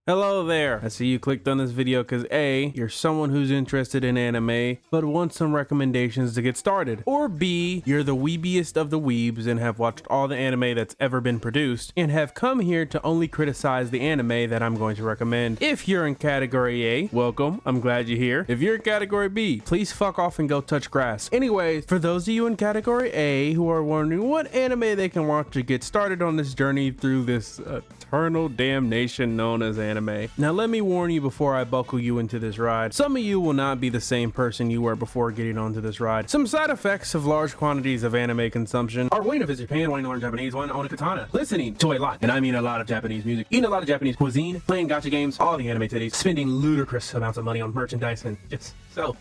Hello there. I see you clicked on this video because A, you're someone who's interested in anime but wants some recommendations to get started, or B, you're the weebiest of the weebs and have watched all the anime that's ever been produced and have come here to only criticize the anime that I'm going to recommend. If you're in category A, welcome, I'm glad you're here. If you're in category B, please fuck off and go touch grass. Anyways, for those of you in category A who are wondering what anime they can watch to get started on this journey through this eternal damnation known as anime. Now let me warn you before I buckle you into this ride. Some of you will not be the same person you were before getting onto this ride. Some side effects of large quantities of anime consumption are wanting to visit Japan, wanting to learn Japanese, wanting to own a katana, listening to a lot, and I mean a lot of Japanese music, eating a lot of Japanese cuisine, playing gacha games, all the anime titties, spending ludicrous amounts of money on merchandise, and just so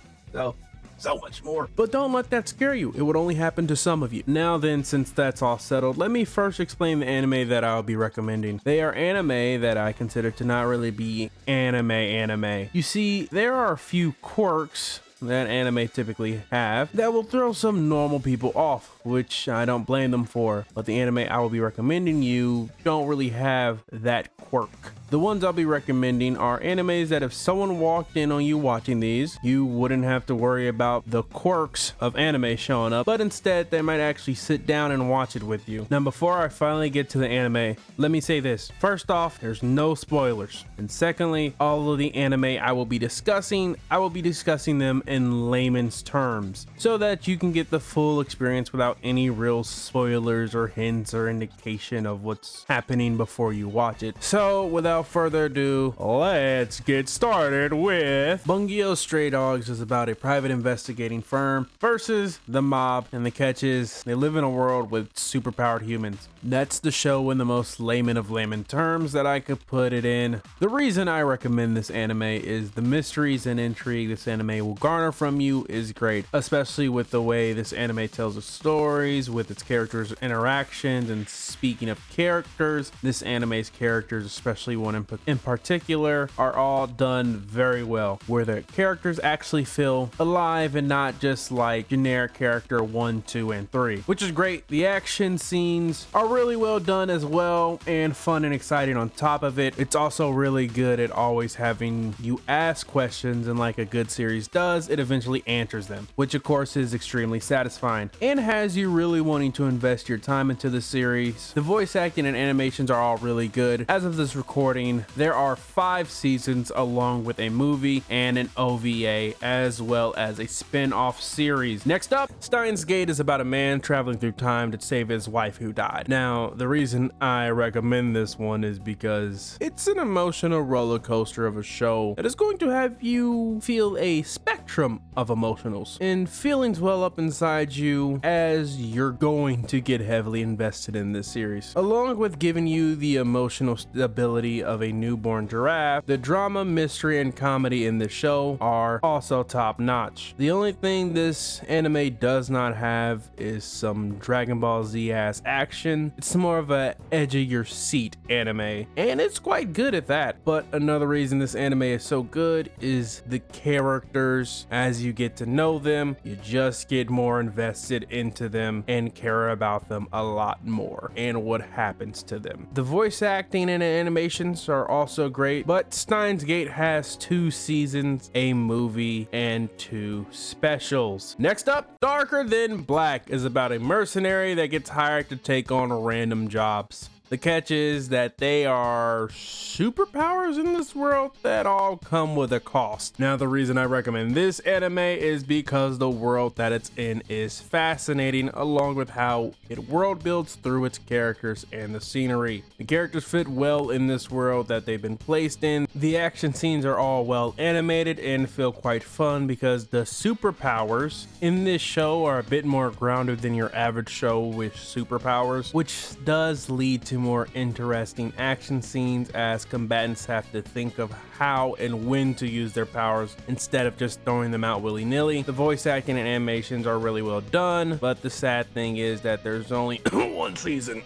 much more. But don't let that scare you. It would only happen to some of you. Now then, since that's all settled, let me first explain the anime that I'll be recommending. They are anime that I consider to not really be anime. You see, there are a few quirks that anime typically have that will throw some normal people off, which I don't blame them for, but the anime I will be recommending you don't really have that quirk. The ones I'll be recommending are animes that if someone walked in on you watching these, you wouldn't have to worry about the quirks of anime showing up, but instead they might actually sit down and watch it with you. Now before I finally get to the anime, let me say this. First off, there's no spoilers. And secondly, all of the anime I will be discussing them in layman's terms so that you can get the full experience without any real spoilers or hints or indication of what's happening before you watch it. So without further ado, let's get started with Bungou Stray Dogs. Is about a private investigating firm versus the mob, and the catch is they live in a world with superpowered humans. That's the show in the most layman of layman terms that I could put it in. The reason I recommend this anime is the mysteries and intrigue this anime will garner from you is great, especially with the way this anime tells the stories with its characters' interactions. And speaking of characters, this anime's characters, especially one in particular, are all done very well, where the characters actually feel alive and not just like generic character 1, 2, and 3, which is great. The action scenes are really well done as well, and fun and exciting on top of it. It's also really good at always having you ask questions, and like a good series does, it eventually answers them, which of course is extremely satisfying and has you really wanting to invest your time into the series. The voice acting and animations are all really good. As of this recording, there are 5 seasons along with a movie and an OVA, as well as a spin-off series. Next up, Stwins Gate is about a man traveling through time to save his wife who died. Now, the reason I recommend this one is because it's an emotional roller coaster of a show that is going to have you feel a spectrum of emotionals and feelings well up inside you as you're going to get heavily invested in this series. Along with giving you the emotional stability of a newborn giraffe, the drama, mystery, and comedy in the show are also top notch. The only thing this anime does not have is some Dragon Ball Z ass action. It's more of a edge of your seat anime, and it's quite good at that. But another reason this anime is so good is the characters. As you get to know them, you just get more invested into them and care about them a lot more and what happens to them. The voice acting and animations are also great, but Stwins Gate has 2 seasons, a movie, and 2 specials. Next up, Darker Than Black is about a mercenary that gets hired to take on random jobs. The catch is that they are superpowers in this world that all come with a cost. Now, the reason I recommend this anime is because the world that it's in is fascinating, along with how it world builds through its characters and the scenery. The characters fit well in this world that they've been placed in. The action scenes are all well animated and feel quite fun because the superpowers in this show are a bit more grounded than your average show with superpowers, which does lead to more interesting action scenes as combatants have to think of how and when to use their powers instead of just throwing them out willy-nilly. The voice acting and animations are really well done, but the sad thing is that there's only 1 season.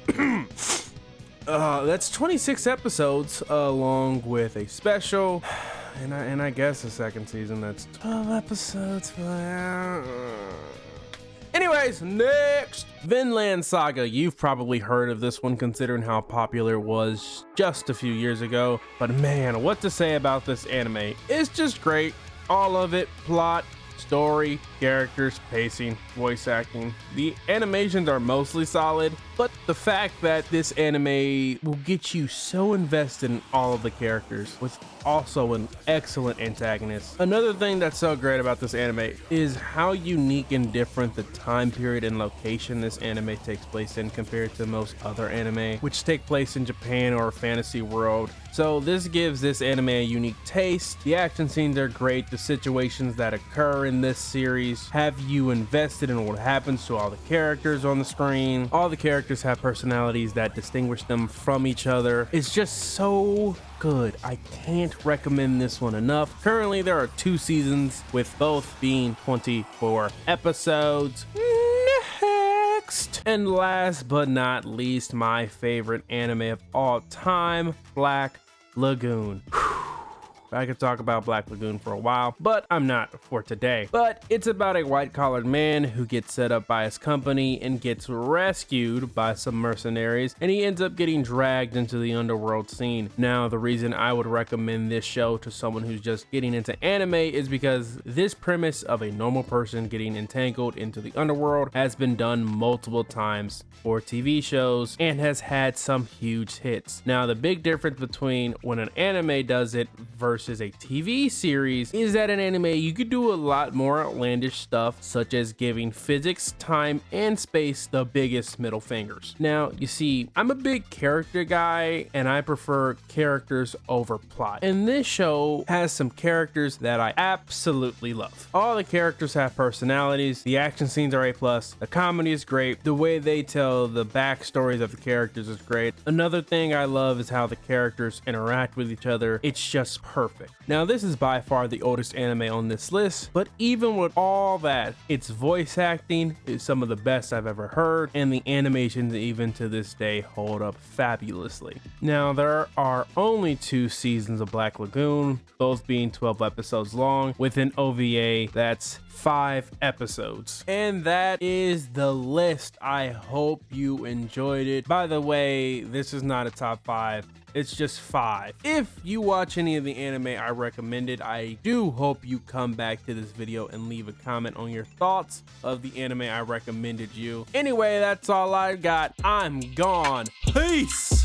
That's 26 episodes along with a special, and I guess a second season that's 12 episodes. Anyways, next, Vinland Saga. You've probably heard of this one considering how popular it was just a few years ago, but man, what to say about this anime? It's just great. All of it, plot, story, characters, pacing, voice acting. The animations are mostly solid, but the fact that this anime will get you so invested in all of the characters with also an excellent antagonist. Another thing that's so great about this anime is how unique and different the time period and location this anime takes place in compared to most other anime, which take place in Japan or a fantasy world. So this gives this anime a unique taste. The action scenes are great. The situations that occur in this series have you invested in what happens to all the characters on the screen. All the characters have personalities that distinguish them from each other. It's just so good. I can't recommend this one enough. Currently there are 2 seasons, with both being 24 episodes. Next, and last but not least, my favorite anime of all time, Black Lagoon. I could talk about Black Lagoon for a while, but I'm not for today. But it's about a white-collared man who gets set up by his company and gets rescued by some mercenaries, and he ends up getting dragged into the underworld scene. Now, the reason I would recommend this show to someone who's just getting into anime is because this premise of a normal person getting entangled into the underworld has been done multiple times for TV shows and has had some huge hits. Now, the big difference between when an anime does it versus a TV series is that in anime you could do a lot more outlandish stuff, such as giving physics, time, and space the biggest middle fingers. Now, you see, I'm a big character guy and I prefer characters over plot, and this show has some characters that I absolutely love. All the characters have personalities, the action scenes are A+, the comedy is great, the way they tell the backstories of the characters is great. Another thing I love is how the characters interact with each other. It's just perfect. Now, this is by far the oldest anime on this list, but even with all that, its voice acting is some of the best I've ever heard, and the animations even to this day hold up fabulously. Now, there are only 2 seasons of Black Lagoon, both being 12 episodes long, with an OVA that's 5 episodes. And that is the list. I hope you enjoyed it. By the way, this is not a top 5. It's just 5. If you watch any of the anime I recommended, I do hope you come back to this video and leave a comment on your thoughts of the anime I recommended you. Anyway, that's all I got. I'm gone. Peace!